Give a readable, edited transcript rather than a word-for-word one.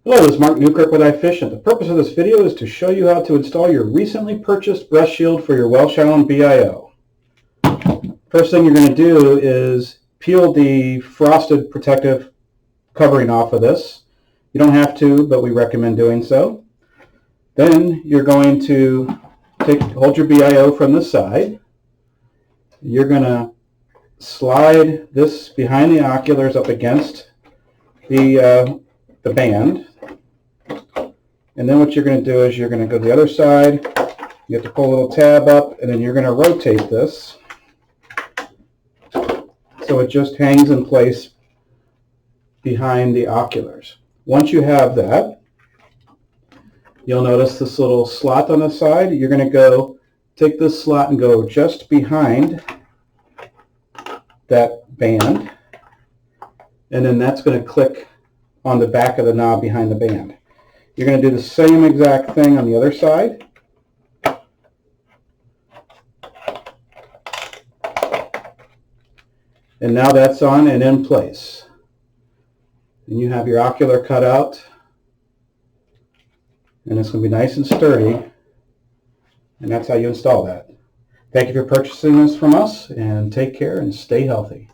Hello, this is Mark Newkirk with iFishing. The purpose of this video is to show you how to install your recently purchased breast shield for your Welch Allyn BIO. First thing you're going to do is peel the frosted protective covering off of this. You don't have to, but we recommend doing so. Then you're going to hold your BIO from the side. You're going to slide this behind the oculars up against the band. And then what you're going to do is you're going to go to the other side. You have to pull a little tab up, and then you're going to rotate this so it just hangs in place behind the oculars. Once you have that, you'll notice this little slot on the side. You're going to go take this slot and go just behind that band, and then that's going to click on the back of the knob behind the band. You're going to do the same exact thing on the other side. And now that's on and in place. And you have your ocular cut out. And it's going to be nice and sturdy. And that's how you install that. Thank you for purchasing this from us, and take care and stay healthy.